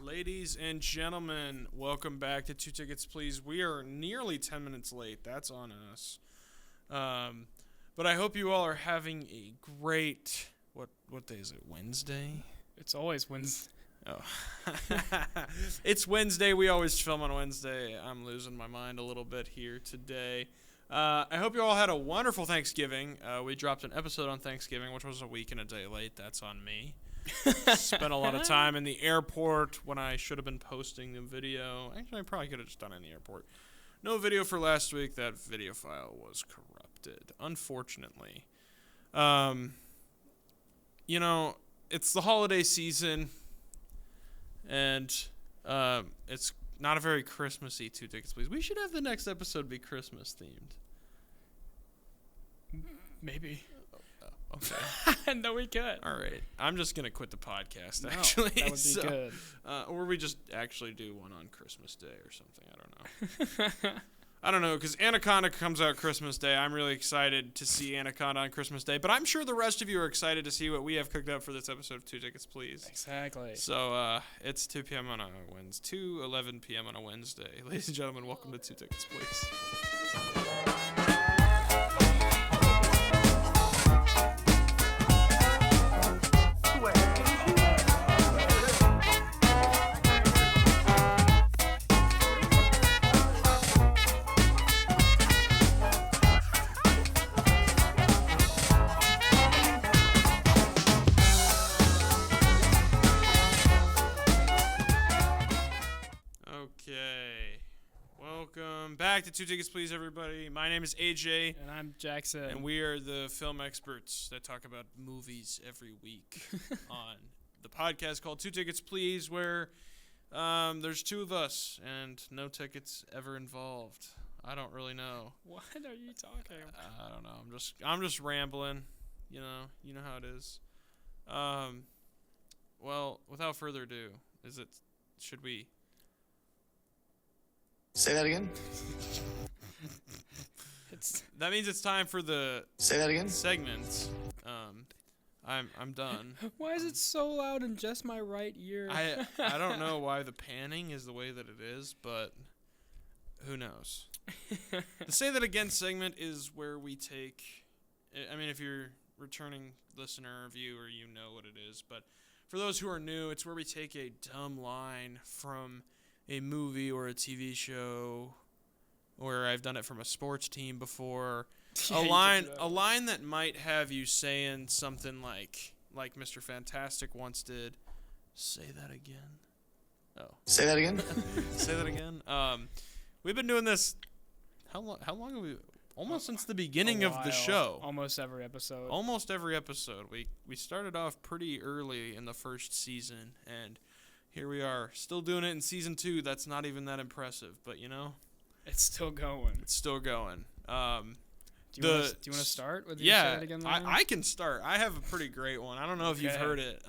Ladies and gentlemen, welcome back to Two Tickets Please. We are nearly 10 minutes late. That's on us. But I hope you all are having a great... What day is it? Wednesday? It's always Wednesday. Oh. It's Wednesday. We always film on Wednesday. I'm losing my mind a little bit here today. I hope you all had a wonderful Thanksgiving. We dropped an episode on Thanksgiving, which was a week and a day late. That's on me. Spent a lot of time in the airport when I should have been posting the video. Actually, I probably could have just done it in the airport. No video for last week. That video file was corrupted, unfortunately. It's the holiday season, and it's not a very Christmassy Two Tickets Please. We should have the next episode be Christmas themed. Maybe. Okay. No, we could. All right. I'm just going to quit the podcast, actually. That would be good. Or we just actually do one on Christmas Day or something. I don't know. I don't know, because Anaconda comes out Christmas Day. I'm really excited to see Anaconda on Christmas Day. But I'm sure the rest of you are excited to see what we have cooked up for this episode of Two Tickets Please. Exactly. So it's 2 p.m. on a Wednesday. 2:11 p.m. on a Wednesday. Ladies and gentlemen, welcome to Two Tickets Please. Okay, welcome back to Two Tickets Please, everybody. My name is AJ. And I'm Jackson. And we are the film experts that talk about movies every week on the podcast called Two Tickets Please, where there's two of us and no tickets ever involved. I don't really know. What are you talking about? I don't know. I'm just rambling. You know how it is. Well, without further ado, should we... Say that again? That means it's time for the... Say that again? Segments. I'm done. Why is it so loud in just my right ear? I don't know why the panning is the way that it is, but who knows? The Say That Again segment is where we take... I mean, if you're returning listener or viewer, you know what it is. But for those who are new, it's where we take a dumb line from a movie or a TV show, or I've done it from a sports team before. Yeah, A line that might have you saying something like Mr. Fantastic once did. Say that again. Oh. Say that again? Say that again. We've been doing this. How long have we? Almost since the beginning of the show. Almost every episode. Almost every episode. We started off pretty early in the first season, and here we are, still doing it in season 2. That's not even that impressive, but it's still going. It's still going. Do you want to start with your Say That Again line? I can start. I have a pretty great one. I don't know if you've heard it.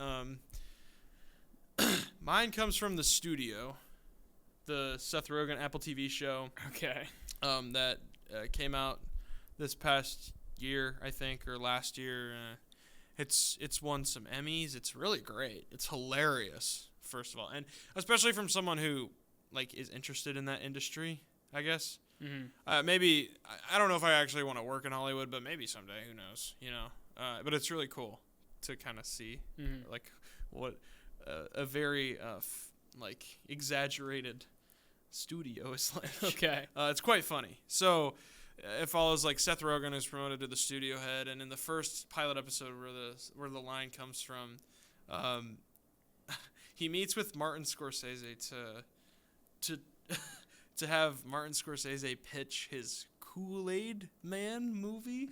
Mine comes from The Studio, the Seth Rogen Apple TV show. Okay. That came out this past year, I think, or last year. It's won some Emmys. It's really great. It's hilarious, first of all, and especially from someone who is interested in that industry, I guess. Mm-hmm. Maybe I don't know if I actually want to work in Hollywood, but maybe someday. Who knows? But it's really cool to kind of see what a very exaggerated studio is like. Okay. It's quite funny. So it follows Seth Rogen is promoted to the studio head, and in the first pilot episode where the line comes from, he meets with Martin Scorsese to have Martin Scorsese pitch his Kool-Aid Man movie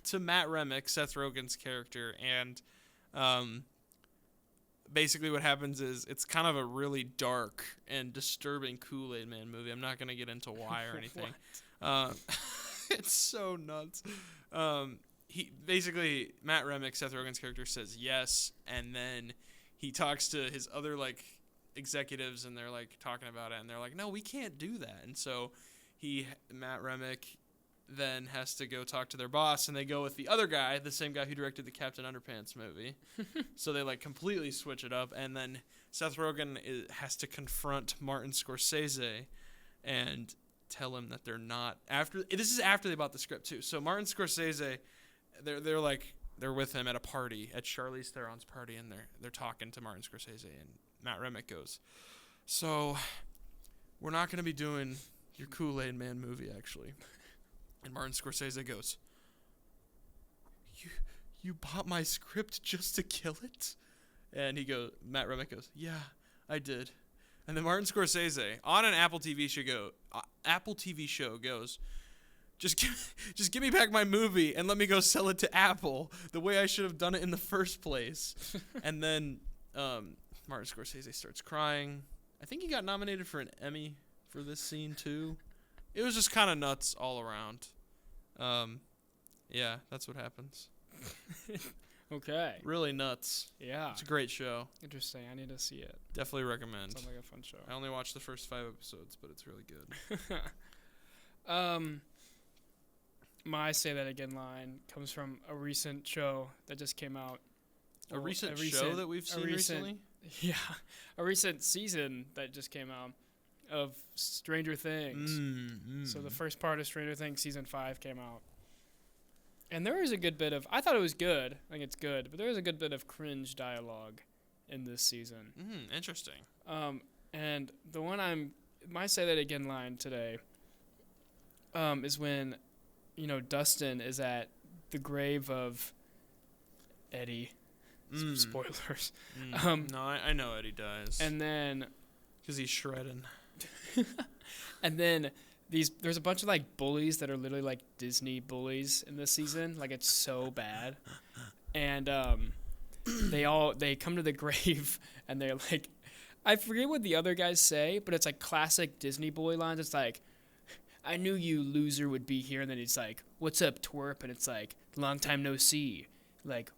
to Matt Remick, Seth Rogen's character, and basically what happens is it's kind of a really dark and disturbing Kool-Aid Man movie. I'm not going to get into why or anything. It's so nuts. Matt Remick, Seth Rogen's character, says yes, and then he talks to his other executives, and they're talking about it, and they're like, no, we can't do that. And so Matt Remick then has to go talk to their boss, and they go with the other guy, the same guy who directed the Captain Underpants movie. So they completely switch it up, and then Seth Rogen has to confront Martin Scorsese and tell him that they're not after. This is after they bought the script too. So Martin Scorsese, they're with him at a party at Charlize Theron's party, and they're talking to Martin Scorsese, and Matt Remick goes, "So we're not going to be doing your Kool-Aid Man movie, actually." And Martin Scorsese goes, You bought my script just to kill it? And Matt Remick goes, "Yeah, I did." And then Martin Scorsese on an Apple TV show goes, just give me back my movie and let me go sell it to Apple the way I should have done it in the first place. And then Martin Scorsese starts crying. I think he got nominated for an Emmy for this scene too. It was just kind of nuts all around. Yeah, that's what happens. Okay. Really nuts. Yeah. It's a great show. Interesting. I need to see it. Definitely recommend. Sounds like a fun show. I only watched the first 5 episodes, but it's really good. My Say That Again line comes from a recent show that just came out. A recent show that we've seen recently? Yeah. A recent season that just came out of Stranger Things. So the first part of Stranger Things season 5 came out. And there is a good bit of, I thought it was good. I think it's good, but there is a good bit of cringe dialogue in this season. Interesting. And the one my Say That Again line today is when, Dustin is at the grave of Eddie. Spoilers. No, I know Eddie dies. And then... Because he's shredding. And then... There's a bunch of bullies that are literally like Disney bullies in this season. It's so bad. And they come to the grave and they're like, I forget what the other guys say, but it's classic Disney bully lines. It's like, "I knew you loser would be here," and then it's like, "What's up, twerp?" And it's like, "Long time no see." Like,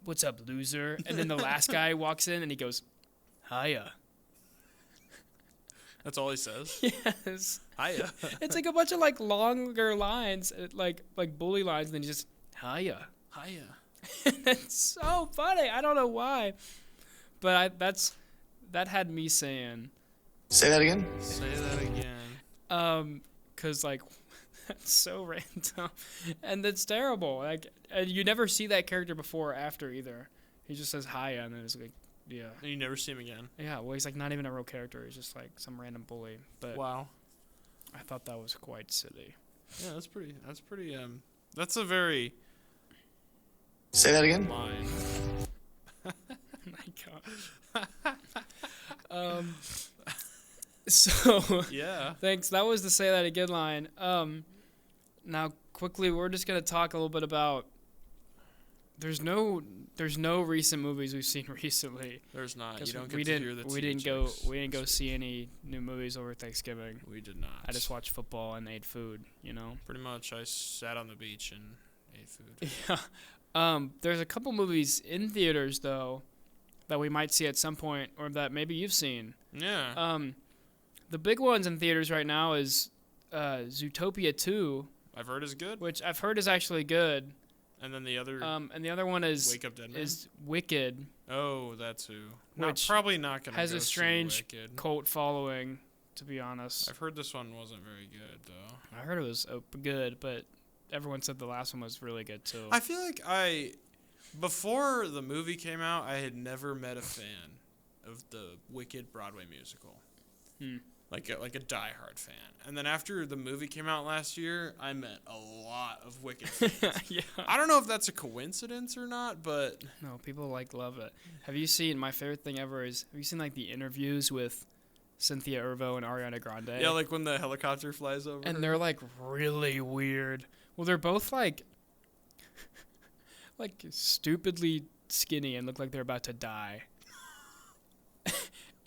"What's up, loser?" And then the last guy walks in and he goes, "Hiya." That's all he says? Yes. Hiya. It's a bunch of longer lines, like bully lines, and then just hiya. Hiya. It's so funny. I don't know why, but that had me saying. Say that again. Say that again. 'Cause that's so random, and it's terrible. And you never see that character before or after either. He just says hiya, and then it's like. Yeah. And you never see him again. Yeah, well, he's not even a real character. He's just some random bully. But wow. I thought that was quite silly. Yeah, that's a very... Say that again? Line. Oh my gosh. So... Yeah. Thanks. That was the Say That Again line. Now, quickly, we're just going to talk a little bit about... There's no recent movies we've seen recently. There's not. You don't get to hear the we didn't go see any new movies over Thanksgiving. We did not. I just watched football and ate food, Pretty much. I sat on the beach and ate food. Yeah. There's a couple movies in theaters though that we might see at some point, or that maybe you've seen. Yeah. The big ones in theaters right now is Zootopia 2. I've heard is good. Which I've heard is actually good. And then the other... and the other one is... Wake Up Dead Man? Is Wicked. Oh, that's who. Probably not going to has a strange cult following, to be honest. I've heard this one wasn't very good, though. I heard it was good, but everyone said the last one was really good, too. I feel like before the movie came out, I had never met a fan of the Wicked Broadway musical. Like a diehard fan. And then after the movie came out last year, I met a lot of Wicked fans. Yeah. I don't know if that's a coincidence or not, but... No, people love it. Have you seen, my favorite thing ever is, have you seen the interviews with Cynthia Erivo and Ariana Grande? Yeah, when the helicopter flies over. And they're really weird. Well, they're both stupidly skinny and look like they're about to die.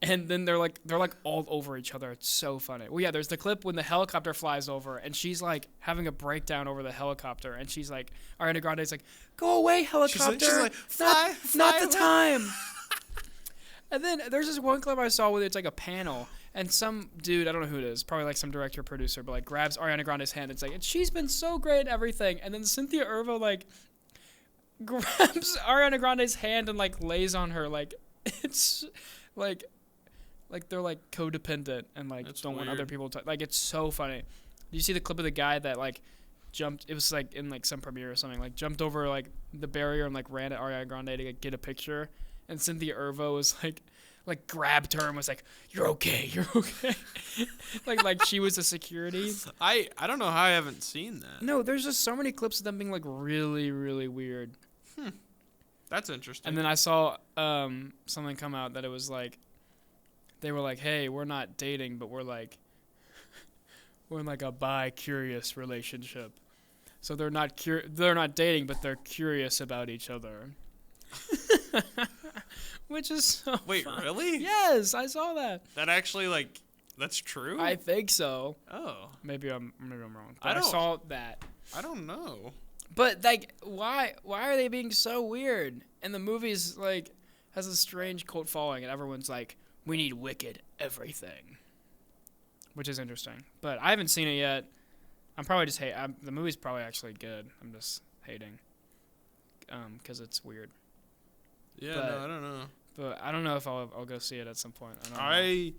And then they're all over each other. It's so funny. Well, yeah, there's the clip when the helicopter flies over and she's having a breakdown over the helicopter, and she's Ariana Grande's "Go away, helicopter! She's like, fly not the away." time. And then there's this one clip I saw where it's a panel, and some dude, I don't know who it is, probably some director or producer, but grabs Ariana Grande's hand. It's and she's been so great at everything. And then Cynthia Erivo grabs Ariana Grande's hand and lays on her. It's like they're like codependent and like That's don't want weird. other people to like. It's so funny. Do you see the clip of the guy that like jumped? It was like in like some premiere or something. Like jumped over like the barrier and like ran at Ariana Grande to get a picture. And Cynthia Erivo was like grabbed her and was like, "You're okay, you're okay," like she was a security. I don't know how I haven't seen that. No, there's just so many clips of them being like really really weird. That's interesting. And then I saw something come out that it was like they were like, "Hey, we're not dating, but we're in like a bi-curious relationship." So they're not dating, but they're curious about each other. Which is so Wait, fun. really? Yes, I saw that. That actually that's true? I think so. Oh. Maybe I'm wrong. I But I don't- saw that. I don't know. But like, why are they being so weird? And the movie's like has a strange cult following, and everyone's like, "We need Wicked everything," which is interesting. But I haven't seen it yet. I'm probably just the movie's probably actually good. I'm just hating, because it's weird. Yeah, But- no, I don't know. But I don't know if I'll go see it at some point. I don't know. I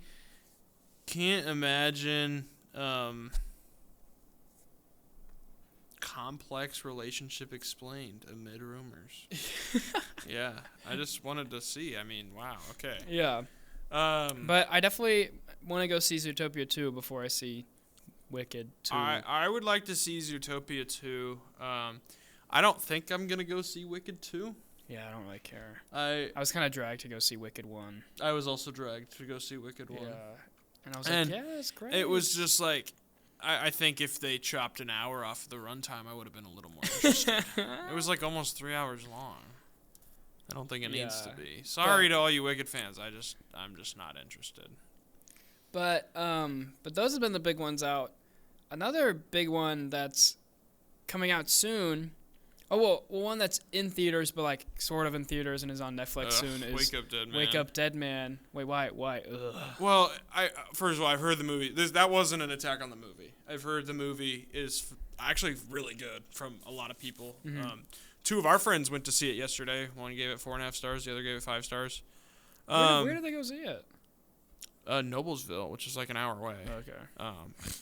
can't imagine complex relationship explained amid rumors. Yeah, I just wanted to see. I mean, wow. Okay. Yeah, but I definitely want to go see Zootopia 2 before I see Wicked 2. I would like to see Zootopia 2. I don't think I'm gonna go see Wicked 2. Yeah, I don't really care. I I was kind of dragged to go see Wicked 1. was also dragged to go see Wicked 1. Yeah. And I was And like, yeah, it's great. It was just like, I think if they chopped an hour off the runtime, I would have been a little more interested. It was like almost 3 hours long. I don't think it needs to Yeah. be. Sorry to all you Wicked fans. I'm just not interested. But those have been the big ones out. Another big one that's coming out soon. Oh, well, one that's in theaters, but like sort of in theaters and is on Netflix soon is Wake Up Dead Man. Wake Up Dead Man. Wait, why? Ugh. Well, first of all, I've heard the movie. That wasn't an attack on the movie. I've heard the movie is actually really good from a lot of people. Mm-hmm. Two of our friends went to see it yesterday. One gave it 4.5 stars. The other gave it 5 stars. Where did they go see it? Noblesville, which is like an hour away. Okay.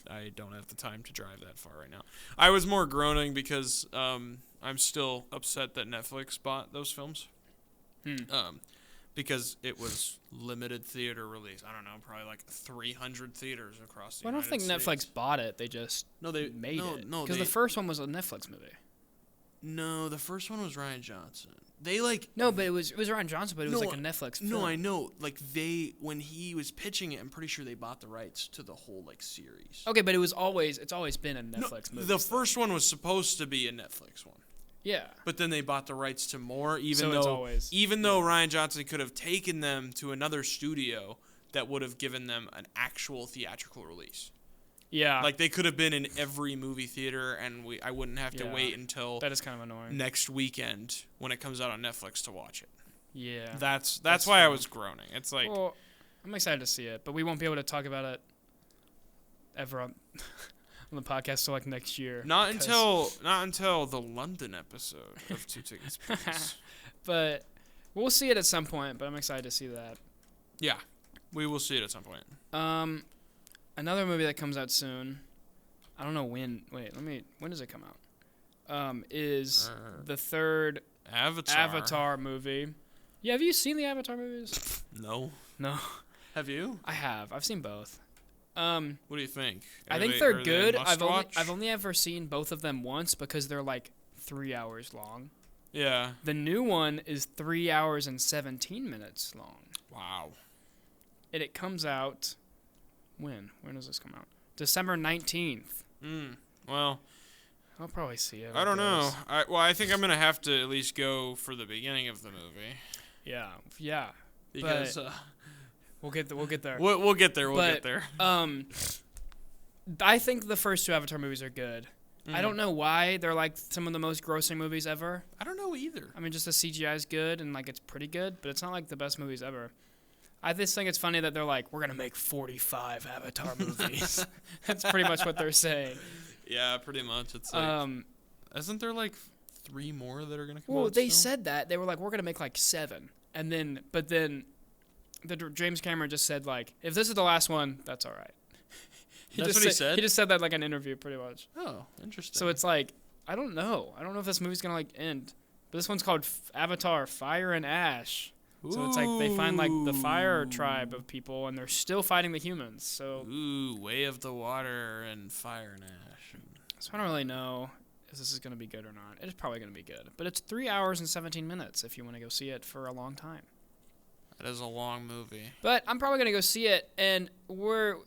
I don't have the time to drive that far right now. I was more groaning because I'm still upset that Netflix bought those films. Because it was limited theater release. I don't know, probably like 300 theaters across the Well, I don't think United Netflix States. bought it. They just made it. No, Because the first one was a Netflix movie. No, the first one was Ryan Johnson. No, but it was Ryan Johnson, but it was like a Netflix film. No, I know. Like when he was pitching it, I'm pretty sure they bought the rights to the whole like series. Okay, but it's always been a Netflix movie. The first one was supposed to be a Netflix one. Yeah. But then they bought the rights to more, So it's always- though Ryan Johnson could have taken them to another studio that would have given them an actual theatrical release. Yeah. Like they could have been in every movie theater, and I wouldn't have to Yeah. wait until that is kind of annoying. next weekend when it comes out on Netflix to watch it. Yeah. That's why fair. I was groaning. It's like Well, I'm excited to see it, but we won't be able to talk about it ever on the podcast till like next year. not because- until the London episode of Two Tickets Please. But we'll see it at some point. But I'm excited to see that. Yeah, we will see it at some point. Another movie that comes out soon. I don't know when. Wait, when does it come out? Is the third Avatar movie. Yeah, have you seen the Avatar movies? No. No. Have you? I have. I've seen both. What do you think? I think they're good. I've only ever seen both of them once because they're like 3 hours long. Yeah. The new one is 3 hours and 17 minutes long. Wow. And it comes out when? When does this come out? December 19th. Well, I'll probably see it. I don't know. I think I'm gonna have to at least go for the beginning of the movie. Yeah. Because We'll get there. we'll get there. We'll But, get there. I think the first two Avatar movies are good. I don't know why they're like some of the most grossing movies ever. I don't know either. I mean, just the CGI is good and like it's pretty good, but it's not like the best movies ever. I just think it's funny that they're like, we're gonna make 45 Avatar movies. That's pretty much what they're saying. Yeah, pretty much. It's like, isn't there like 3 more that are gonna come out? Well, they still? said that they were like, we're gonna make like 7, but then James Cameron just said like, if this is the last one, that's all right. That's what he said? He just said that like in an interview, pretty much. Oh, interesting. So it's like, I don't know. I don't know if this movie's gonna like end. But this one's called Avatar: Fire and Ash. So it's like they find like the fire tribe of people, and they're still fighting the humans. So Way of the Water and Fire and Ash. I don't really know if this is gonna be good or not. It's probably gonna be good, but it's 3 hours and 17 minutes if you want to go see it for a long time. That is a long movie. But I'm probably gonna go see it, and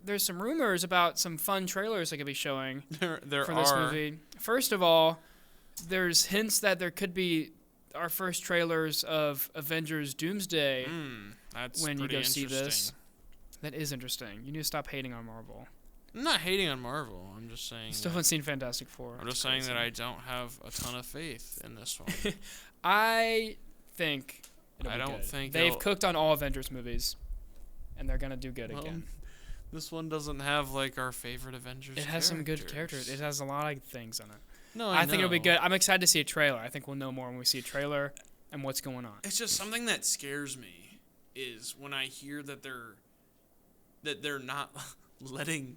there's some rumors about some fun trailers they could be showing There for are. this movie. First of all, there's hints that there could be our first trailers of Avengers Doomsday That's when you pretty go see interesting. this. That is interesting. You need to stop hating on Marvel. I'm not hating on Marvel. I'm just saying. Still haven't seen Fantastic Four. I'm just saying that I don't have a ton of faith in this one. I think it'll I be don't good. think they've it'll- cooked on all Avengers movies, and they're gonna do good Well, again. This one doesn't have like our favorite Avengers. It has some good characters. It has a lot of things in it. No, I think it'll be good. I'm excited to see a trailer. I think we'll know more when we see a trailer and what's going on. It's just something that scares me is when I hear that they're not letting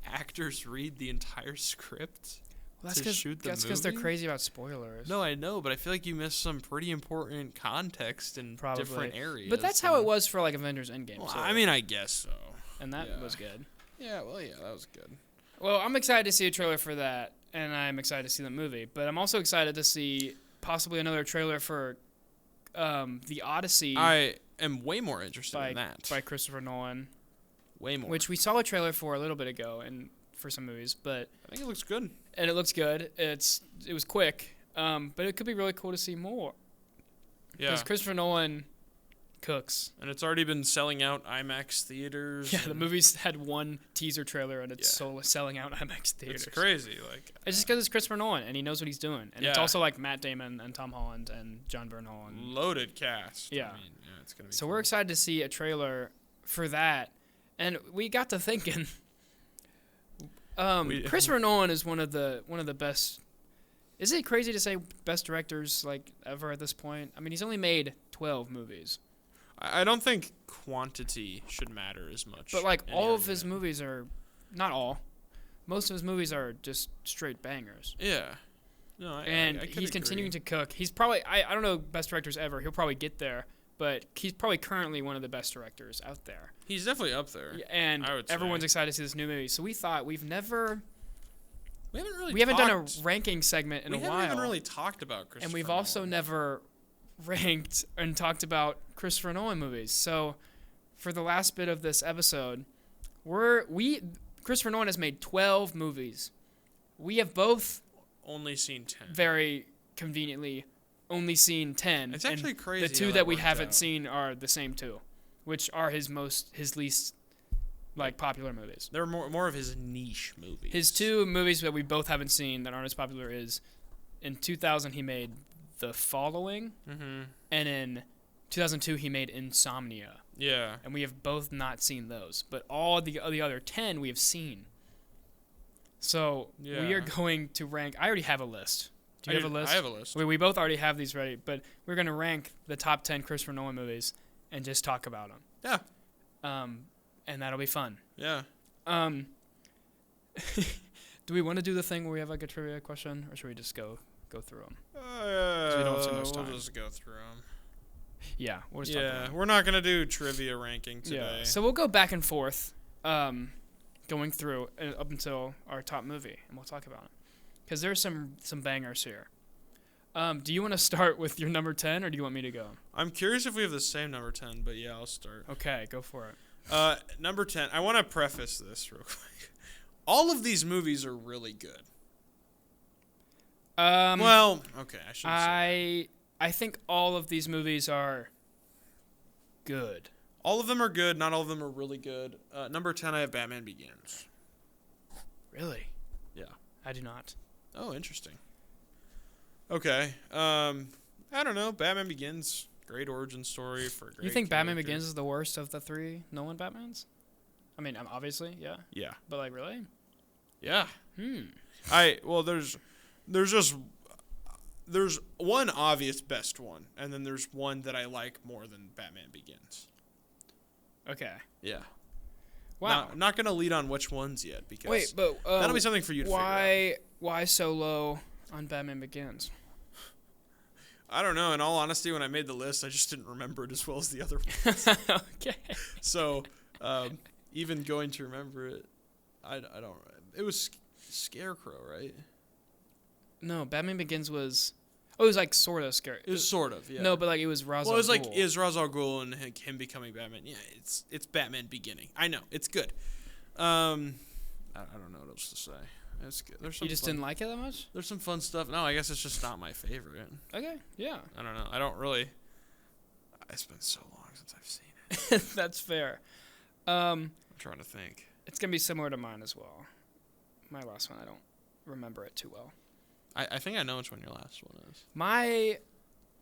actors read the entire script. Well, to shoot the that's because they're movie? crazy about spoilers. No, I know, but I feel like you missed some pretty important context in Probably. different areas. But that's how it was for like Avengers Endgame. Well, so- I mean, I guess so. and that yeah. was good. Yeah, well, yeah, that was good. Well, I'm excited to see a trailer for that, and I'm excited to see the movie. But I'm also excited to see possibly another trailer for The Odyssey I am way more interested by in that. by Christopher Nolan, Way more. which we saw a trailer for a little bit ago, and for some movies, but I think it looks good. and it looks good. It was quick, but it could be really cool to see more Yeah, because Christopher Nolan cooks. and it's already been selling out IMAX theaters. Yeah, the and movie's had one teaser trailer, and it's Yeah. selling out IMAX theaters. It's crazy. Like, It's just because it's Christopher Nolan, and he knows what he's doing. And it's Yeah. also like Matt Damon and Tom Holland and John Bernal. And loaded cast. Yeah. I mean, yeah, it's gonna be. so fun. we're excited to see a trailer for that. And we got to thinking, Christopher Nolan is one of the best. Is it crazy to say best directors like ever at this point? I mean, he's only made 12 movies, I don't think quantity should matter as much. but like in all the of his argument. movies are, not all, most of his movies are just straight bangers. Yeah. No, And I could he's agree. continuing to cook. He's probably, I don't know best directors ever. He'll probably get there, but he's probably currently one of the best directors out there. He's definitely up there. And I would say. everyone's excited to see this new movie. So we thought we haven't We haven't done a ranking segment in a We while. haven't even really talked about Christopher. And we've also Nolan. never ranked and talked about Christopher Nolan movies. So for the last bit of this episode, Christopher Nolan has made 12 movies. We have both only seen 10. very conveniently only seen 10. It's actually and crazy The two how that that we worked haven't out. seen are the same two, which are his least like popular movies. They're more of his niche movies. His two movies that we both haven't seen that aren't as popular is in 2000 he made The Following, and in 2002 he made Insomnia, Yeah. and we have both not seen those. But all the other 10 we have seen. So we are Yeah. going to rank. I already have a list. Do you have a list? I have a list. We both already have these ready, but we're going to rank the top 10 Christopher Nolan movies and just talk about them. Yeah. And that'll be fun. Yeah. Do we want to do the thing where we have like a trivia question, or should we just go through them? We don't have too much We'll time. just go through them. Yeah, we'll just talk about Yeah, 'em. we're not gonna do trivia ranking today. Yeah, so we'll go back and forth, going through up until our top movie, and we'll talk about it. Because there's some bangers here. Do you want to start with your number 10, or do you want me to go? I'm curious if we have the same number 10, but yeah, I'll start. Okay, go for it. Number 10. I want to preface this real quick. All of these movies are really good. Well, okay, I shouldn't say I think all of these movies are good. that. All of them are good. Not all of them are really good. Number 10, I have Batman Begins. Really? Yeah. I do not. Oh, interesting. Okay. I don't know. Batman Begins. Great origin story for a great You think Batman character. Begins is the worst of the three Nolan Batmans? I mean, obviously, yeah. Yeah. But like, really? Yeah. Hmm. There's one obvious best one, and then there's one that I like more than Batman Begins. Okay. Yeah. Wow. I'm not gonna lead on which ones yet because Wait, but that'll be something for you to figure out. Why so low on Batman Begins? I don't know. In all honesty, when I made the list, I just didn't remember it as well as the other ones. Okay. So, even going to remember it, I don't. It was Scarecrow, right? No, Batman Begins was. Oh, it was like sort of scary. It was sort of, yeah. No, but like it was Ra's al Well, it was like Ghul. is Ra's al Ghul and him becoming Batman. Yeah, it's Batman beginning. I know it's good. I don't know what else to say. It's good. There's some You just fun, didn't like it that much? There's some fun stuff. No, I guess it's just not my favorite. Okay, yeah. I don't know. I don't really. It's been so long since I've seen it. That's fair. I'm trying to think. It's going to be similar to mine as well. My last one, I don't remember it too well. I think I know which one your last one is.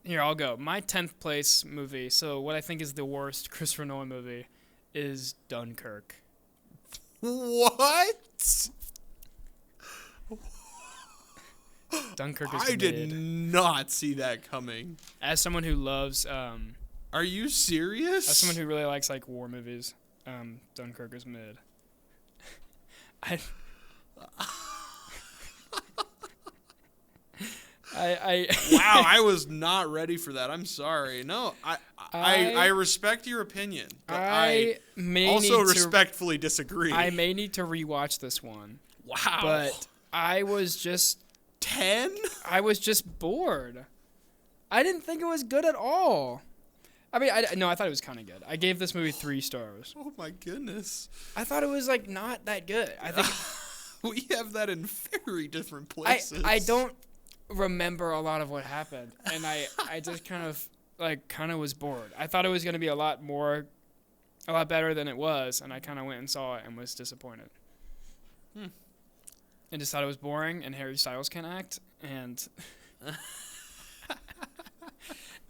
Here, I'll go. My 10th place movie, so what I think is the worst Christopher Nolan movie, is Dunkirk. What? Dunkirk is I did not see that coming. As someone who loves... Are you serious? as someone who really likes like war movies, Dunkirk is mid. Wow, I was not ready for that. I'm sorry. No, I respect your opinion, but I may also need respectfully disagree. I may need to rewatch this one. Wow. But I was just 10? I was just bored. I didn't think it was good at all. I mean, I thought it was kind of good. I gave this movie 3 stars. Oh my goodness. I thought it was like not that good. I think we have that in very different places. I don't remember a lot of what happened, and I just kind of was bored. I thought it was going to be a lot better than it was, and I kind of went and saw it and was disappointed. And just thought it was boring, and Harry Styles can act, and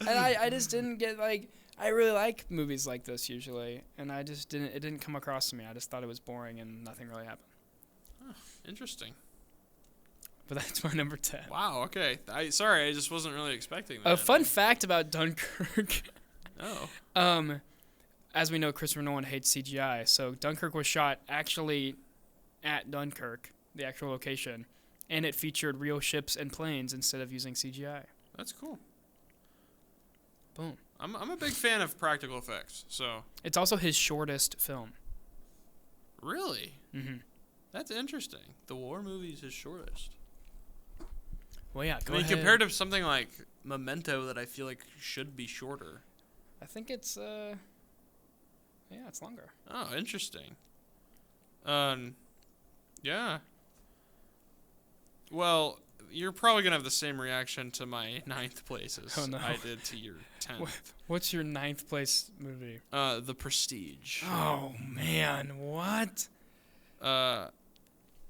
and I just didn't get like. I really like movies like this usually, and I just didn't. It didn't come across to me. I just thought it was boring, and nothing really happened. Oh, interesting. But that's my number 10. Wow. Okay. Sorry, I just wasn't really expecting that. A fun fact about Dunkirk. Oh. As we know, Christopher Nolan hates CGI, so Dunkirk was shot actually at Dunkirk, the actual location, and it featured real ships and planes instead of using CGI. That's cool. Boom. I'm a big fan of practical effects, so. It's also his shortest film. Really? Mm-hmm. That's interesting. The war movie is his shortest. Well, yeah, go I mean, ahead. compared to something like Memento that I feel like should be shorter. I think it's, yeah, it's longer. Oh, interesting. Yeah. Well, you're probably going to have the same reaction to my 9th place as I did to your 10th. What's your 9th place movie? The Prestige. Oh, man, what?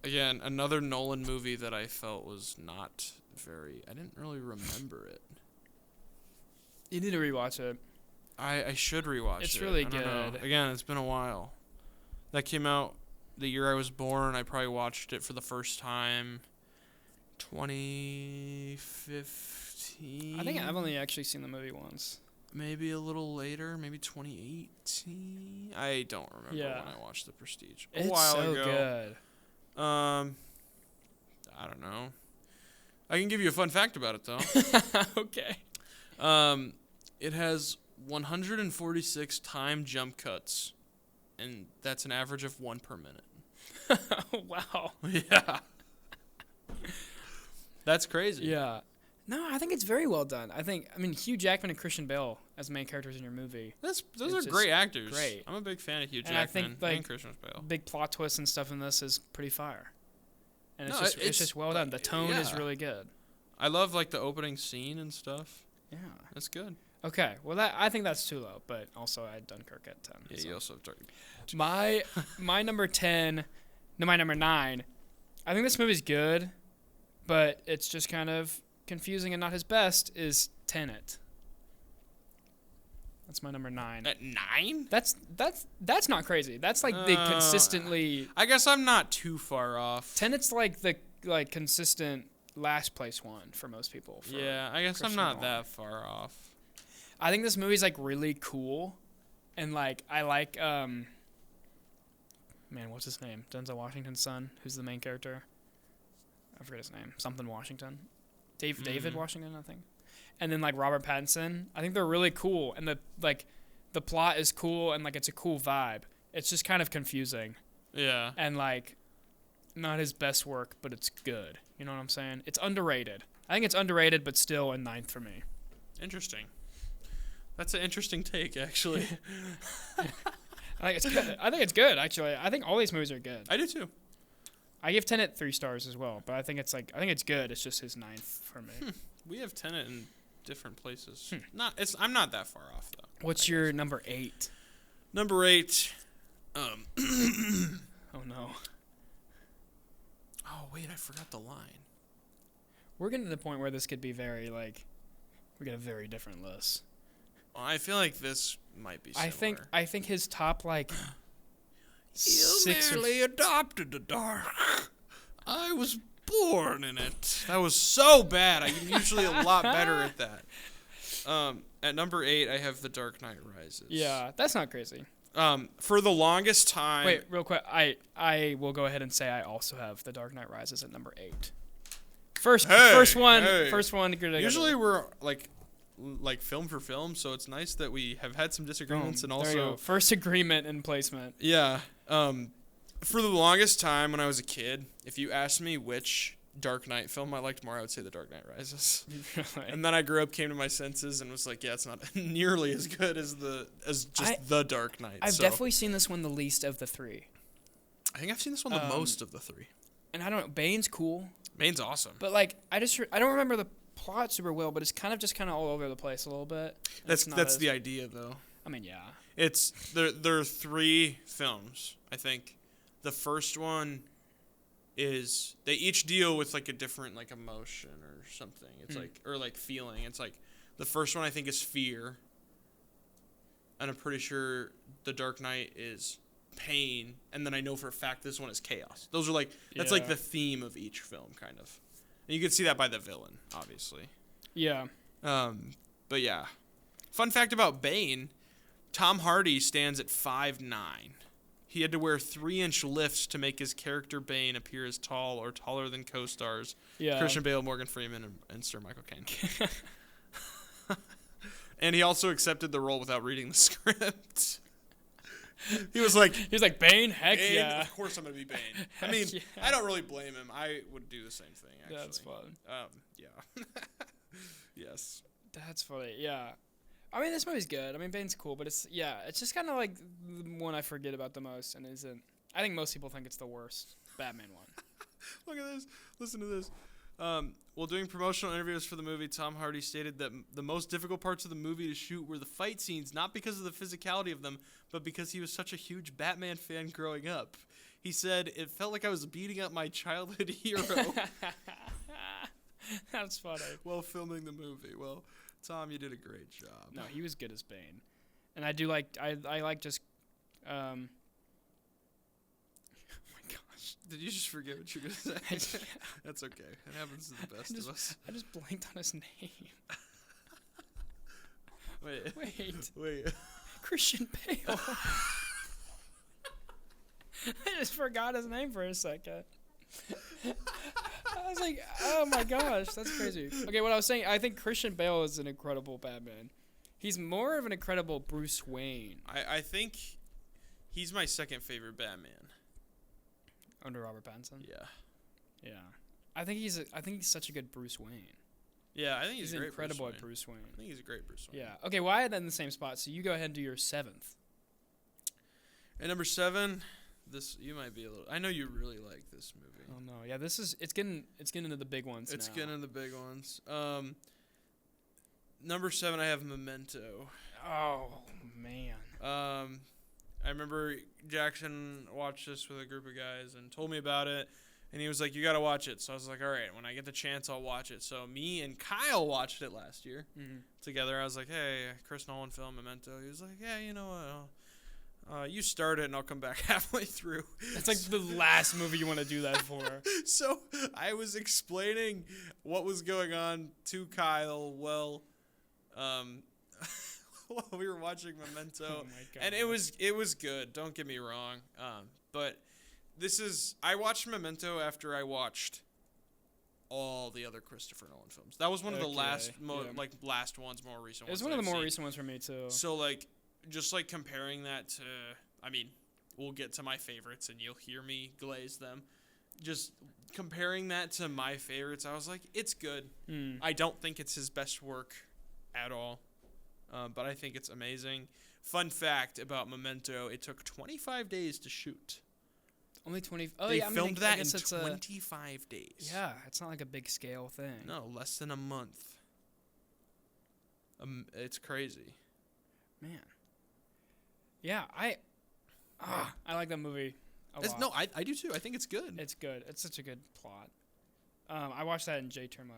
Again, another Nolan movie that I felt was not very... I didn't really remember it. You need to rewatch it. I should rewatch it. It's really I don't know. good. Again, it's been a while. That came out the year I was born. I probably watched it for the first time 2015. I think I've only actually seen the movie once. Maybe a little later, maybe 2018. I don't remember when I watched The Prestige. A It's while so ago. good. I don't know. I can give you a fun fact about it though. Okay. It has 146 time jump cuts, and that's an average of 1 per minute. Wow. Yeah. That's crazy. Yeah. No, I think it's very well done. I mean, Hugh Jackman and Christian Bale as main characters in your movie. Those It's are great actors. great. I'm a big fan of Hugh And I Jackman think, and Christian Bale. Big plot twists and stuff in this is pretty fire. And No, it's just well done. The tone is really good. I love like the opening scene and stuff. Yeah. That's good. Okay. Well, I think that's too low, but also I had Dunkirk at 10. Yeah, so. you also have My number 10, no, my number 9. I think this movie's good, but it's just kind of confusing and not his best. Is Tenet. That's my number 9. At 9? That's not crazy. That's like the consistently. I guess I'm not too far off. Tenet's like the consistent last place one for most people. Yeah, I guess I'm not that far off. I think this movie's like really cool, And like I like man, what's his name? Denzel Washington's son, who's the main character. I forget his name. Something Washington. David Washington, I think. And then like Robert Pattinson. I think they're really cool, and the plot is cool, and like it's a cool vibe. It's just kind of confusing. Yeah. And like not his best work, but it's good. You know what I'm saying? It's underrated. I think it's underrated, but still a 9th for me. Interesting. That's an interesting take, actually. I think it's good. I think it's good, actually. I think all these movies are good. I do too. I give Tenet 3 stars as well, but I think it's good. It's just his 9th for me. We have Tenet in different places. I'm not that far off though. What's your number 8? Number 8. Oh no. Oh wait, I forgot the line. We're getting to the point where this could be very like, we get a very different list. Well, I feel like this might be similar. I think his top like. You merely adopted the dark. I was born in it. That was so bad. I'm usually a lot better at that. At number 8, I have The Dark Knight Rises. Yeah, that's not crazy. For the longest time. Wait, real quick. I will go ahead and say I also have The Dark Knight Rises at number 8. First one. Usually we're like film for film, so it's nice that we have had some disagreements and also first agreement in placement. Yeah. For the longest time when I was a kid, if you asked me which Dark Knight film I liked more, I would say The Dark Knight Rises. Really? And then I grew up, came to my senses, and was like, yeah, it's not nearly as good as The Dark Knight. I've definitely seen this one the least of the 3. I think I've seen this one the most of the 3. And I don't know, Bane's cool. Bane's awesome. But like I don't remember the plot super well, but it's kind of all over the place a little bit. That's the idea, though. I mean, yeah. It's there are 3 films. I think the first one is they each deal with like a different like emotion or something. It's like or like feeling. It's like the first one I think is fear, and I'm pretty sure The Dark Knight is pain, and then I know for a fact this one is chaos. Those are like that's like the theme of each film, kind of. And you can see that by the villain, obviously. Yeah. But yeah. Fun fact about Bane, Tom Hardy stands at 5'9". He had to wear 3-inch lifts to make his character Bane appear as tall or taller than co-stars Christian Bale, Morgan Freeman, and Sir Michael Caine. And he also accepted the role without reading the script. He was like, Bane? Heck Bane, yeah. Of course I'm going to be Bane. I mean, yeah. I don't really blame him. I would do the same thing, actually. That's fun. Yeah. Yes. That's funny, yeah. I mean, this movie's good. I mean, Bane's cool, but it's just kind of like the one I forget about the most, and isn't. I think most people think it's the worst Batman one. Look at this. Listen to this. While doing promotional interviews for the movie, Tom Hardy stated that the most difficult parts of the movie to shoot were the fight scenes, not because of the physicality of them, but because he was such a huge Batman fan growing up. He said, it felt like I was beating up my childhood hero. That's funny. While filming the movie. Well, Tom, you did a great job. No, he was good as Bane. And I do like, I like just, oh my gosh. Did you just forget what you were going to say? That's okay. It happens to the best of us. I just blanked on his name. Wait. Christian Bale. I just forgot his name for a second. I was like, oh my gosh, that's crazy. Okay, what I was saying, I think Christian Bale is an incredible Batman. He's more of an incredible Bruce Wayne. I think he's my second favorite Batman. Under Robert Pattinson? Yeah. Yeah. I think he's such a good Bruce Wayne. Yeah, I think he's great incredible at Bruce Wayne. I think he's a great Bruce Wayne. Yeah. Okay, well, I had that in the same spot, so you go ahead and do your 7th. At number 7, this you might be a little. I know you really like this movie. Oh no, yeah, it's getting into the big ones. It's getting into the big ones. Number 7, I have Memento. Oh man. I remember Jackson watched this with a group of guys and told me about it, and he was like, "You got to watch it." So I was like, "All right, when I get the chance, I'll watch it." So me and Kyle watched it last year together. I was like, "Hey, Chris Nolan film Memento." He was like, "Yeah, you know what? You start it, and I'll come back halfway through." That's like the last movie you want to do that for. So I was explaining what was going on to Kyle. Well, while we were watching Memento, Oh my God. and it was good. Don't get me wrong. But I watched Memento after I watched all the other Christopher Nolan films. That was one of the last ones, more recent ones. It was one of the I've more seen. recent ones for me too. So like, just like comparing that to, I mean, we'll get to my favorites and you'll hear me glaze them. Just comparing that to my favorites, I was like, it's good. I don't think it's his best work at all, but I think it's amazing. Fun fact about Memento, it took 25 days to shoot. Only 20. Oh They yeah, filmed I that guess in it's 25 days. Yeah, it's not like a big scale thing. No, less than a month. It's crazy. Man. Yeah, I like that movie a lot. No, I do too. I think it's good. It's good. It's such a good plot. I watched that in J-term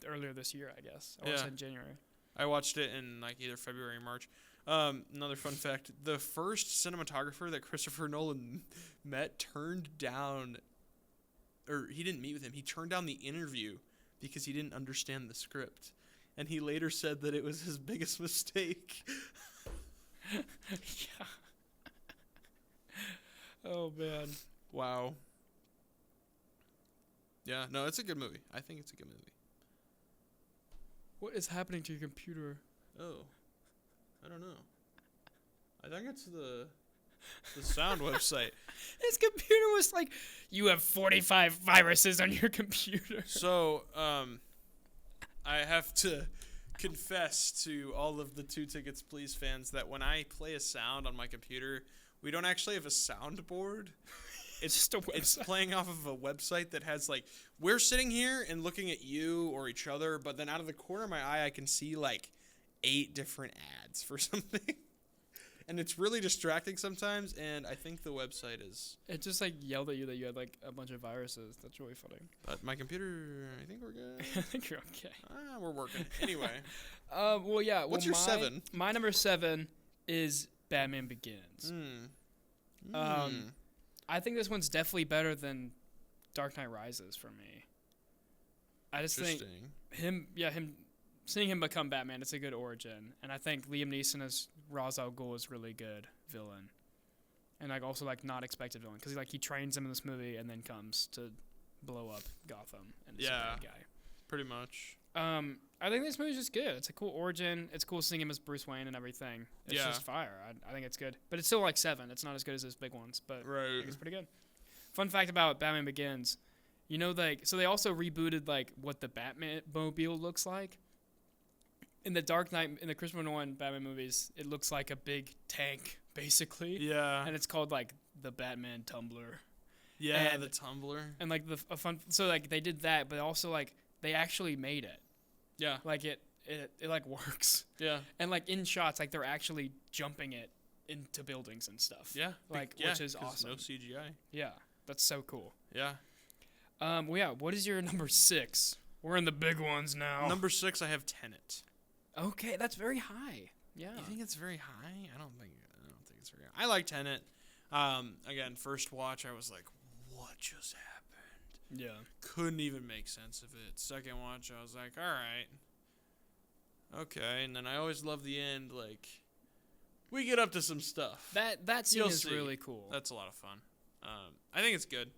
earlier this year, I guess. I watched it in January. I watched it in like either February or March. Another fun fact: the first cinematographer that Christopher Nolan met turned down, or he didn't meet with him. He turned down the interview because he didn't understand the script, and he later said that it was his biggest mistake. Yeah. Oh man. Wow. Yeah, no, it's a good movie. I think it's a good movie. What is happening to your computer? Oh, I don't know. I think it's the sound website. His computer was like, you have 45 viruses on your computer. So, I have to confess to all of the Two Tickets Please fans that when I play a sound on my computer, we don't actually have a soundboard. It's just a website. It's playing off of a website that has like, we're sitting here and looking at you or each other, but then out of the corner of my eye, I can see like 8 different ads for something. And it's really distracting sometimes, and I think the website is... It just like yelled at you that you had like a bunch of viruses. That's really funny. But my computer, I think we're good. I think you're okay. We're working. Anyway. Well, yeah. What's your 7? My number 7 is Batman Begins. I think this one's definitely better than Dark Knight Rises for me. I just think seeing him become Batman, it's a good origin, and I think Liam Neeson as Ra's al Ghul is really good villain, and like also like not expected villain because he trains him in this movie and then comes to blow up Gotham and is a bad guy. Pretty much. I think this movie's just good. It's a cool origin. It's cool seeing him as Bruce Wayne and everything. It's just fire. I think it's good, but it's still like 7. It's not as good as his big ones, but I think it's pretty good. Fun fact about Batman Begins, you know, so they also rebooted like what the Batmobile looks like. In the Dark Knight, in the Christopher Nolan Batman movies, it looks like a big tank, basically. Yeah. And it's called like the Batman Tumbler. Yeah, and the Tumbler. And like so like they did that, but also like they actually made it. Yeah. Like it like works. Yeah. And like in shots, like they're actually jumping it into buildings and stuff. Yeah. Like which is awesome. No CGI. Yeah. That's so cool. Yeah. Well, yeah. What is your number 6? We're in the big ones now. Number 6, I have Tenet. Okay, that's very high. Yeah. You think it's very high? I don't think it's very high. I like Tenet. Again, first watch, I was like, what just happened? Yeah. Couldn't even make sense of it. Second watch, I was like, all right. Okay, and then I always love the end, like, we get up to some stuff. That scene is really cool. That's a lot of fun. I think it's good.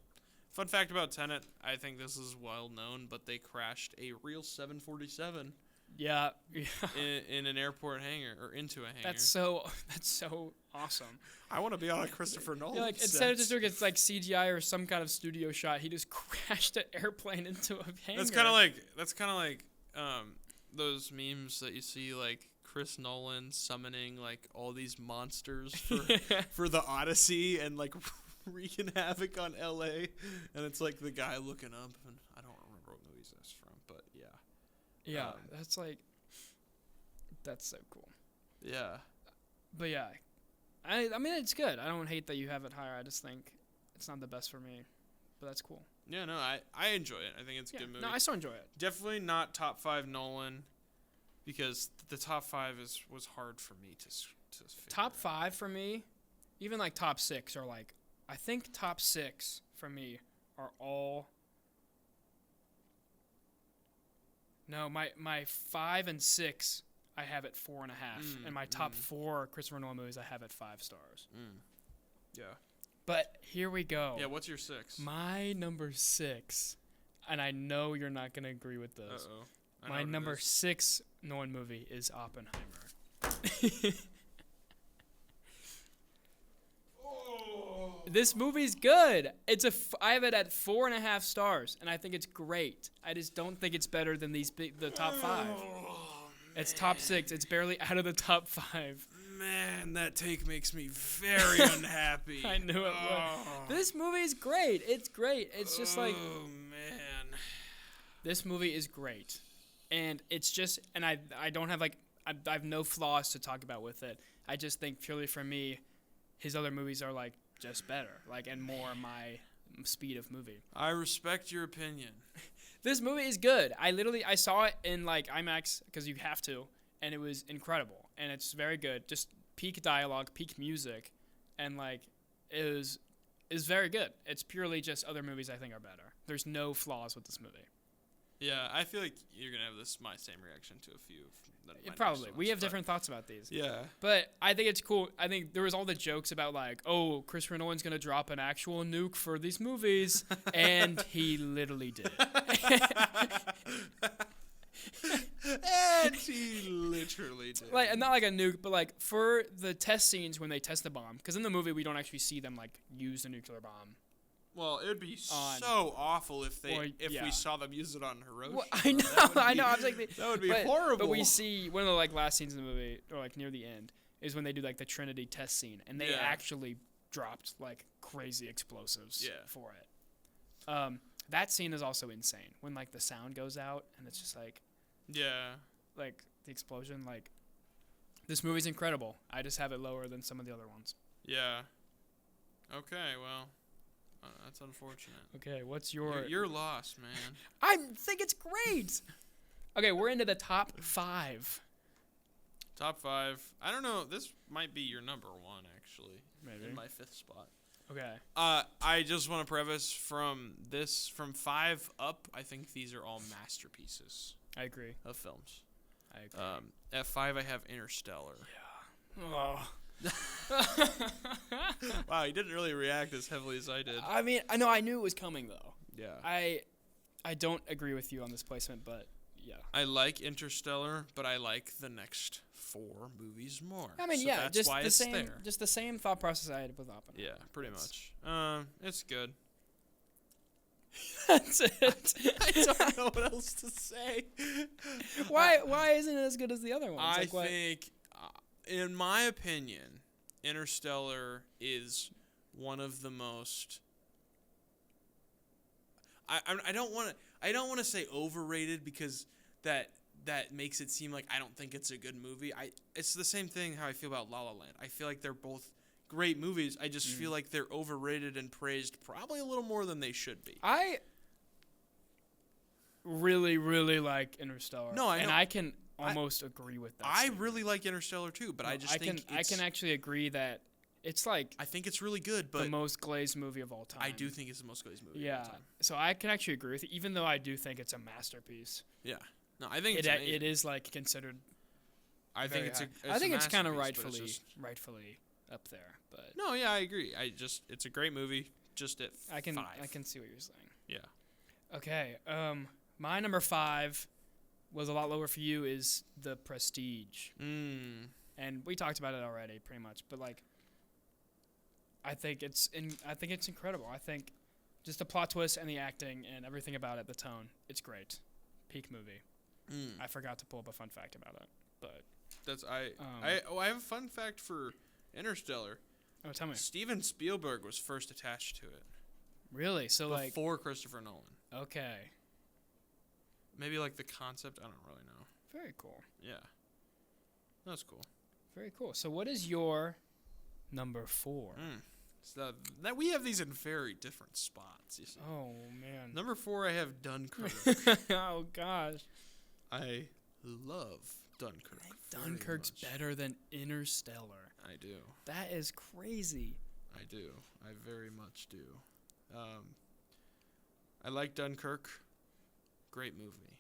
Fun fact about Tenet, I think this is well known, but they crashed a real 747 yeah. in an airport hangar, or into a hangar. That's so awesome. I want to be on a Christopher Nolan Like set. instead of just doing it's like CGI or some kind of studio shot, he just crashed an airplane into a hangar. That's kind of like those memes that you see, like Chris Nolan summoning like all these monsters for the Odyssey and like wreaking havoc on LA, and it's like the guy looking up, and I don't remember what movies that's from, but yeah. Yeah, that's so cool. Yeah. But yeah, I mean it's good. I don't hate that you have it higher. I just think it's not the best for me, but that's cool. Yeah, no, I enjoy it. I think it's a good movie. No, I still enjoy it. Definitely not top 5 Nolan, because the top 5 was hard for me to figure Top 5 for me, even like top 6 are like, I think top 6 for me are all. No, my 5 and 6 I have at 4.5, and my top 4 Christopher Nolan movies I have at 5 stars. Yeah. But here we go. Yeah, what's your 6? My number 6, and I know you're not gonna agree with this. Uh-oh. My number 6 Nolan movie is Oppenheimer. This movie's good. I have it at 4.5 stars, and I think it's great. I just don't think it's better than the top 5. It's top 6. It's barely out of the top 5. Man, that take makes me very unhappy. I knew it would. This movie's great. It's great. It's just like, oh man, this movie is great, and it's just, and I don't have like, I have no flaws to talk about with it. I just think purely for me, his other movies are like just better, like, and more my speed of movie. I respect your opinion. This movie is good. I saw it in like IMAX because you have to, and it was incredible, and it's very good. Just peak dialogue, peak music, and like is very good. It's purely just other movies I think are better. There's no flaws with this movie. Yeah, I feel like you're gonna have my same reaction to a few. Probably. We have different thoughts about these. Yeah. But I think it's cool. I think there was all the jokes about like, oh, Christopher Nolan's going to drop an actual nuke for these movies. And he literally did. And he literally did. Like, not like a nuke, but like for the test scenes when they test the bomb. Because in the movie, we don't actually see them like use the nuclear bomb. Well, it would be so awful if we saw them use it on Hiroshima. Well, I know. I was like, that would be horrible. But we see one of the like last scenes in the movie, or like near the end, is when they do like the Trinity test scene, and they actually dropped like crazy explosives for it. That scene is also insane when like the sound goes out and it's just like like the explosion. Like, this movie's incredible. I just have it lower than some of the other ones. Yeah. Okay. Well. That's unfortunate. Okay, what's your... You're lost, man. I think it's great! Okay, we're into the top 5. Top 5. I don't know. This might be your number 1, actually. Maybe. In my 5th spot. Okay. I just want to preface from 5 up, I think these are all masterpieces. I agree. Of films. I agree. At 5, I have Interstellar. Yeah. Oh. Wow, you didn't really react as heavily as I did. I mean, I knew it was coming though. Yeah. I don't agree with you on this placement, but yeah. I like Interstellar, but I like the next 4 movies more. I mean, so yeah, that's just why the it's same, there. just the same thought process I had with Oppenheimer. Yeah, pretty much. It's good. That's it. I don't know what else to say. Why isn't it as good as the other ones? I think, in my opinion, Interstellar is one of the most. I don't want to say overrated because that makes it seem like I don't think it's a good movie. It's the same thing how I feel about La La Land. I feel like they're both great movies. I just feel like they're overrated and praised probably a little more than they should be. I really, really like Interstellar. No, I know. And I can almost agree with that. I really like Interstellar too, but I can actually agree that it's like I think it's really good, but the most glazed movie of all time. I do think it's the most glazed movie of all time. So I can actually agree with you, even though I do think it's a masterpiece. Yeah. No, I think it is like considered. I think it's kind of rightfully up there, but no, yeah, I agree. It's a great movie. Just at 5. I can see what you're saying. Yeah. Okay. My number 5 was a lot lower for you. Is The Prestige. And we talked about it already, pretty much. But like, I think it's incredible. I think just the plot twist and the acting and everything about it, the tone, it's great. Peak movie. I forgot to pull up a fun fact about it, but I have a fun fact for Interstellar. Oh, tell me. Steven Spielberg was first attached to it. Really? So before Christopher Nolan. Okay. Maybe like the concept, I don't really know. Very cool. Yeah. That's cool. Very cool. So what is your number 4? So that we have these in very different spots, you see. Oh man. Number 4 I have Dunkirk. Oh gosh. I love Dunkirk. Dunkirk's better than Interstellar. I do. That is crazy. I do. I very much do. I like Dunkirk. Great movie.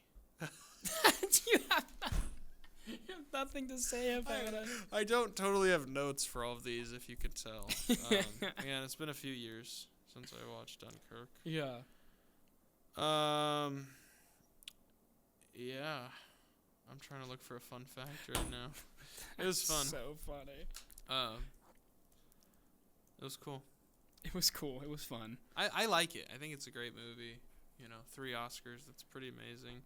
You have nothing to say about it. I don't totally have notes for all of these, if you could tell. Again, it's been a few years since I watched Dunkirk. Yeah. Yeah. I'm trying to look for a fun fact right now. It was fun. So funny. It was cool. It was cool. It was fun. I like it. I think it's a great movie. 3 Oscars. That's pretty amazing.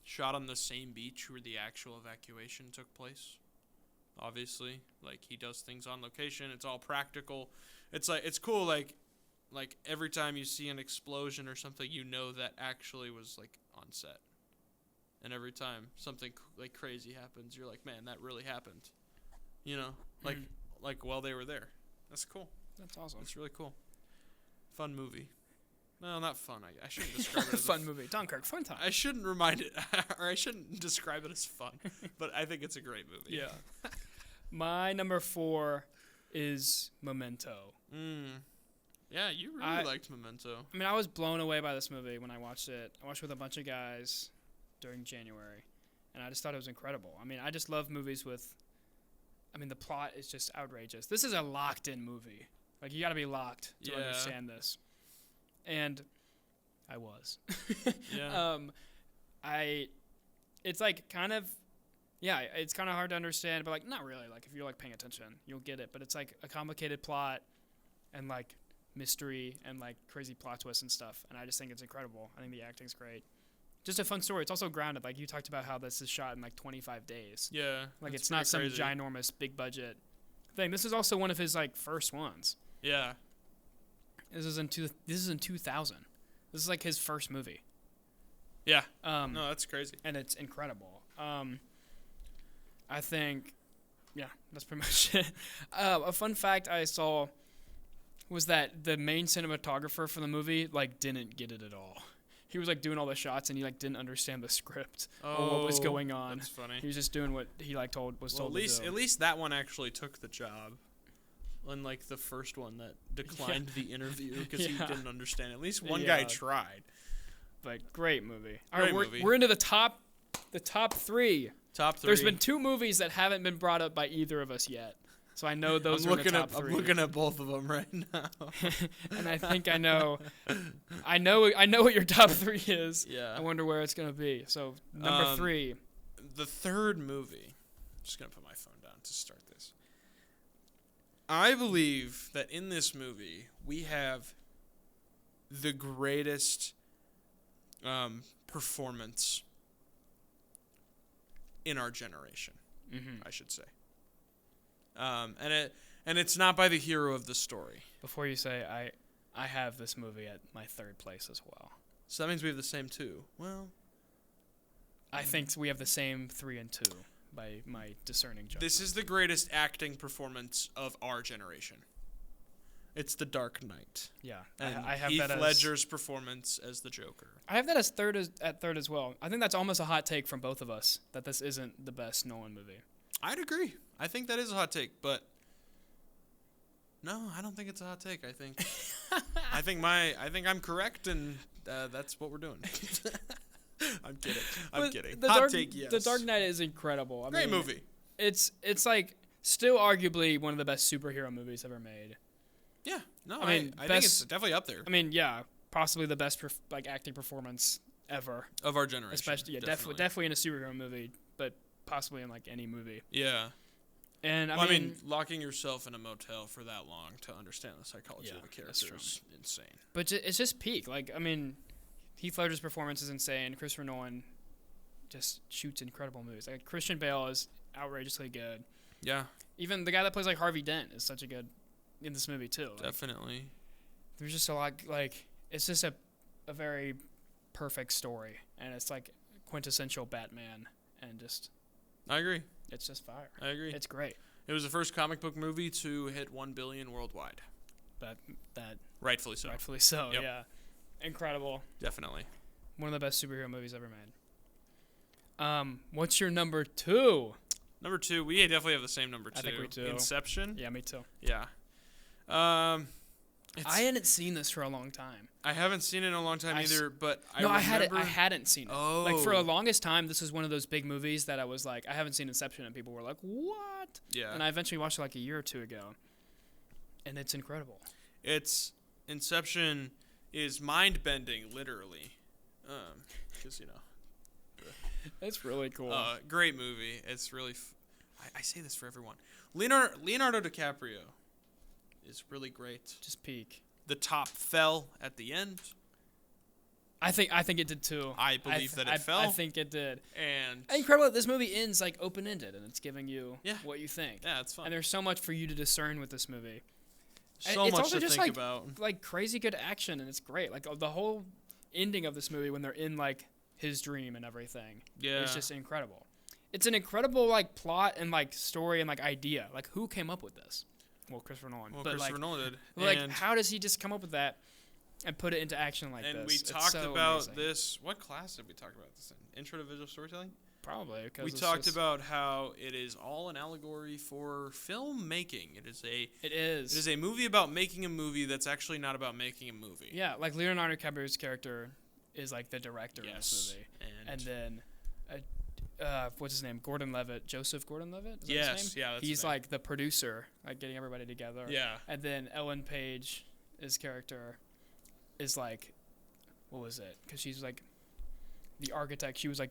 Shot on the same beach where the actual evacuation took place. Obviously, like he does things on location. It's all practical. It's cool. Like every time you see an explosion or something, that actually was like on set. And every time something like crazy happens, you're like, man, that really happened. Like while they were there. That's cool. That's awesome. It's really cool. Fun movie. No, not fun. I shouldn't describe it as fun movie. Dunkirk, fun time. I shouldn't I shouldn't describe it as fun, but I think it's a great movie. Yeah. My number 4 is Memento. Yeah, you really liked Memento. I mean, I was blown away by this movie when I watched it. I watched it with a bunch of guys during January, and I just thought it was incredible. I mean, I just love movies with... I mean, the plot is just outrageous. This is a locked-in movie. Like, you got to be locked to understand this. And I was. Yeah. It's like kind of, it's kind of hard to understand, but like not really. Like if you're like paying attention, you'll get it. But it's like a complicated plot and like mystery and like crazy plot twists and stuff. And I just think it's incredible. I think the acting's great. Just a fun story. It's also grounded. Like you talked about how this is shot in like 25 days. Yeah. Like it's not some ginormous big budget thing. This is also one of his like first ones. Yeah. This is in 2000. This is like his first movie. Yeah. No, that's crazy. And it's incredible. I think, that's pretty much it. A fun fact I saw was that the main cinematographer for the movie like didn't get it at all. He was like doing all the shots and he like didn't understand the script or what was going on. That's funny. He was just doing what he like told to do. At least that one actually took the job. Unlike the first one that declined the interview because he didn't understand. At least one guy tried. But great movie. Movie. We're into the top 3. Top 3. There's been 2 movies that haven't been brought up by either of us yet. So I know those are the top 3. I'm looking at both of them right now. And I think I know what your top 3 is. Yeah. I wonder where it's going to be. So number 3. The third movie. I'm just going to put my phone down to start this. I believe that in this movie, we have the greatest performance in our generation, I should say. And it's not by the hero of the story. Before you say, I have this movie at my 3rd place as well. So that means we have the same 2. Well, I think we have the same 3 and 2. By my discerning judgment. This is the greatest acting performance of our generation. It's The Dark Knight. Yeah, and I have Heath that Ledger's performance as the Joker. I have that as third as well. I think that's almost a hot take from both of us that this isn't the best Nolan movie. I'd agree. I think that is a hot take, but no, I don't think it's a hot take. I think I think I'm correct, and that's what we're doing. I'm kidding. Hot take, yes. The Dark Knight is incredible. Great movie. It's like still arguably one of the best superhero movies ever made. Yeah. No, I mean, I think it's definitely up there. I mean, yeah, possibly the best acting performance ever of our generation. Especially, definitely in a superhero movie, but possibly in like any movie. Yeah. And I mean, locking yourself in a motel for that long to understand the psychology of a character is insane. But it's just peak. Like, I mean, Heath Ledger's performance is insane. Christopher Nolan just shoots incredible movies. Like Christian Bale is outrageously good. Yeah. Even the guy that plays like Harvey Dent is such a good in this movie too. Like, definitely. There's just a lot. Like it's just a very perfect story, and it's like quintessential Batman, and just. I agree. It's just fire. I agree. It's great. It was the first comic book movie to hit 1 billion worldwide. That rightfully so. Rightfully so. Yep. Yeah. Incredible. Definitely. One of the best superhero movies ever made. What's your number 2? Number 2, we definitely have the same number 2. I think we do. Inception. Yeah, me too. Yeah. I hadn't seen this for a long time. I haven't seen it in a long time either, but No, I remember... hadn't seen it. Oh. Like, for the longest time, this was one of those big movies that I was like, I haven't seen Inception, and people were like, what? Yeah. And I eventually watched it like a year or two ago, and it's incredible. Inception is mind-bending, literally. Because, It's really cool. great movie. It's really... I say this for everyone. Leonardo DiCaprio is really great. Just peak. The top fell at the end. I think it did too. I believe that it fell. I think it did. And incredible that this movie ends like open-ended, and it's giving you what you think. Yeah, it's fun. And there's so much for you to discern with this movie. So it's much also to just think about. Like crazy good action, and it's great. Like the whole ending of this movie when they're in like his dream and everything. Yeah. It's just incredible. It's an incredible like plot and like story and like idea. Like who came up with this? Well, Christopher Nolan. Well, but Christopher Nolan did. Like and how does he just come up with that and put it into action like this? And we It's talked so about amazing. this. What class did we talk about this in? Intro to Visual Storytelling? Probably. We talked about how it is all an allegory for filmmaking. It is a movie about making a movie that's actually not about making a movie. Yeah, like Leonardo DiCaprio's character is like the director of this movie. And then what's his name? Joseph Gordon-Levitt? Is that yes, his name? yeah, that's He's his name. like the producer, like getting everybody together. Yeah. And then Ellen Page, his character, is like, what was it? Because she's like the architect. She was like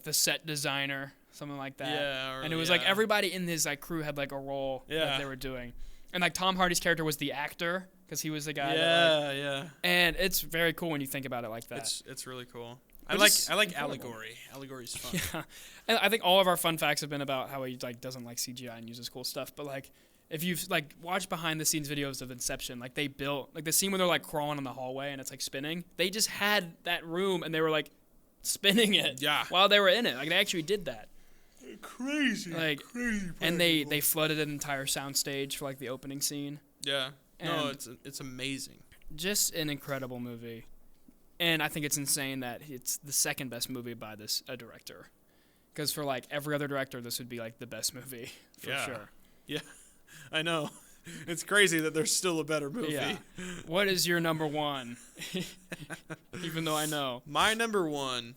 the set designer, something like that. Yeah. And it was like everybody in his like crew had like a role that they were doing. And like Tom Hardy's character was the actor because he was the guy. Yeah. And it's very cool when you think about it like that. It's really cool. But I it's like incredible. allegory. Allegory's fun. Yeah, and I think all of our fun facts have been about how he like doesn't like CGI and uses cool stuff. But like, if you've like watched behind the scenes videos of Inception, like they built like the scene where they're like crawling in the hallway and it's like spinning. They just had that room and they were like spinning it while they were in it. Like they actually did that. Crazy. Like crazy. And they flooded an entire soundstage for like the opening scene. Yeah. No, And it's amazing. Just an incredible movie. And I think it's insane that it's the second best movie by this director. Because for like every other director, this would be like the best movie for sure. Yeah, I know. It's crazy that there's still a better movie. Yeah. What is your number one? Even though I know. My number one,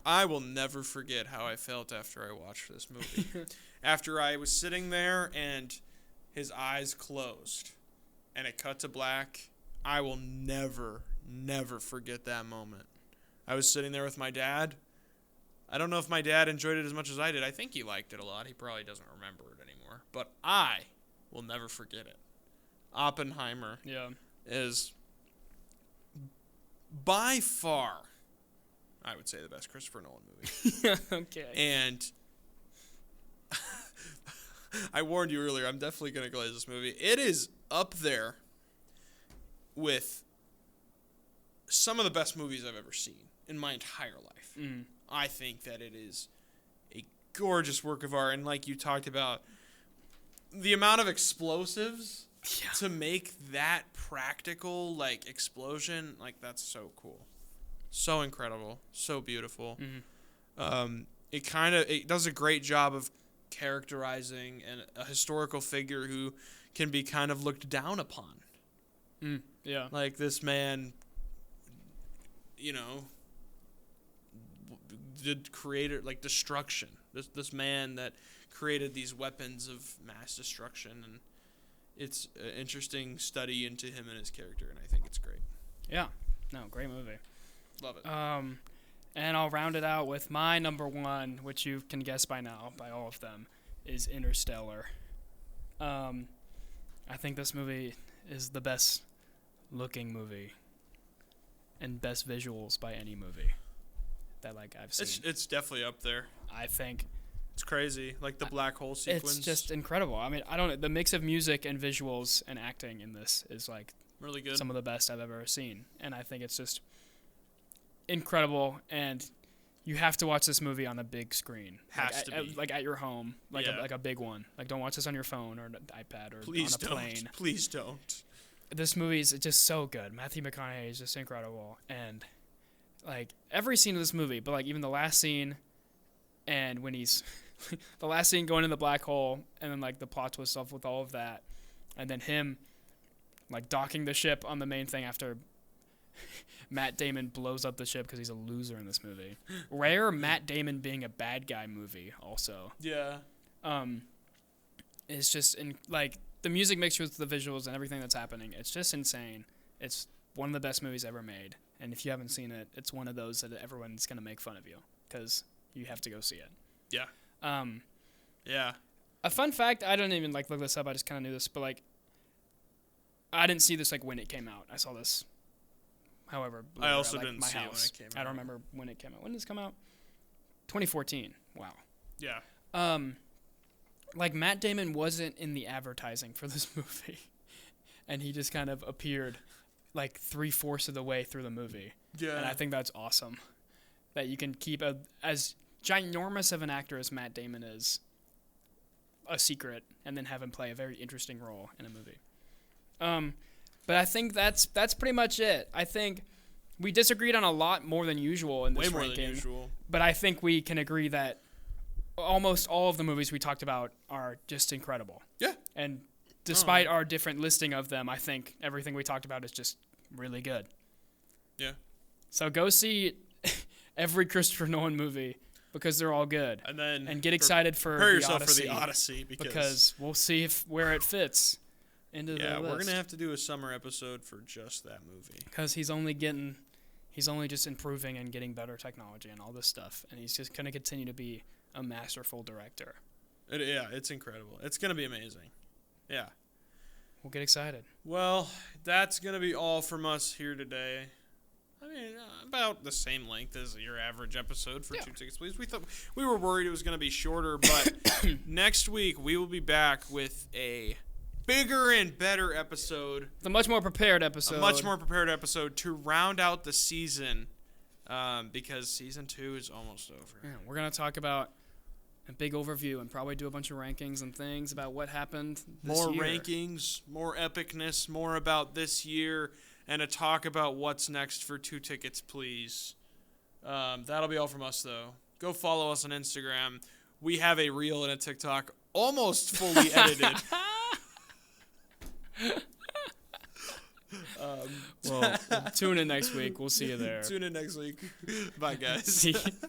I will never forget how I felt after I watched this movie. After I was sitting there and his eyes closed and it cut to black, I will never forget that moment. I was sitting there with my dad. I don't know if my dad enjoyed it as much as I did. I think he liked it a lot. He probably doesn't remember it anymore. But I will never forget it. Oppenheimer is by far, I would say, the best Christopher Nolan movie. Okay. And I warned you earlier, I'm definitely going to glaze this movie. It is up there with some of the best movies I've ever seen in my entire life. Mm. I think that it is a gorgeous work of art. And like you talked about, the amount of explosives to make that practical, like, explosion, like, that's so cool. So incredible. So beautiful. Mm-hmm. It does a great job of characterizing a historical figure who can be kind of looked down upon. Yeah. Like this man, did creator, like destruction. This man that created these weapons of mass destruction, and it's an interesting study into him and his character, and I think it's great. Yeah. No, great movie. Love it. And I'll round it out with my number one, which you can guess by now, by all of them, is Interstellar. I think this movie is the best looking movie and best visuals by any movie that like I've seen. It's definitely up there. I think It's crazy, like the black hole sequence. it's just incredible. I mean, I don't know, the mix of music and visuals and acting in this is like really good. some of the best I've ever seen, and I think it's just incredible. And you have to watch this movie on a big screen, like at your home, like a big one. Like don't watch this on your phone or an iPad or Please on a plane. Please don't. This movie is just so good. Matthew McConaughey is just incredible, and like every scene of this movie, but like even the last scene, and when he's the last scene going in the black hole, and then like the plot twist stuff with all of that, And then him, like, docking the ship on the main thing after Matt Damon blows up the ship because he's a loser in this movie. Rare Matt Damon being a bad guy movie also. Yeah. It's just, like, the music mixed with the visuals and everything that's happening. It's just insane. It's one of the best movies ever made. And if you haven't seen it, it's one of those that everyone's going to make fun of you because you have to go see it. Yeah. Yeah. A fun fact, I don't even, like, look this up. I just kind of knew this. But, like, I didn't see this, like, when it came out. I saw this, however. I also at, like, didn't my see house. it when it came out. I don't remember when it came out. When did this come out? 2014. Wow. Yeah. Like, Matt Damon wasn't in the advertising for this movie. And he just kind of appeared, like, 3/4 of the way through the movie. Yeah. And I think that's awesome. That you can keep as ginormous of an actor as Matt Damon is a secret and then have him play a very interesting role in a movie. But I think that's pretty much it. I think we disagreed on a lot more than usual in this Way more ranking. than usual. But I think we can agree that almost all of the movies we talked about are just incredible. Yeah. And despite our different listing of them, I think everything we talked about is just really good. Yeah. So go see every Christopher Nolan movie because they're all good. And get excited for prepare the yourself Odyssey. for the Odyssey because we'll see where it fits into the list. we're going to have to do a summer episode for just that movie. Because he's only just improving and getting better technology and all this stuff. And he's just going to continue to be a masterful director. It's incredible. It's going to be amazing. Yeah. We'll get excited. Well, that's going to be all from us here today. I mean, about the same length as your average episode for 2 Tickets Please. We were worried it was going to be shorter, but next week we will be back with a bigger and better episode. A much more prepared episode. A much more prepared episode to round out the season, because season 2 is almost over. Yeah, we're going to talk about a big overview and probably do a bunch of rankings and things about what happened this More year. rankings, more epicness, more about this year, and a talk about what's next for 2 Tickets Please. That'll be all from us, though. Go follow us on Instagram. We have a reel and a TikTok almost fully edited. Well, tune in next week. We'll see you there. Tune in next week. Bye, guys. See you.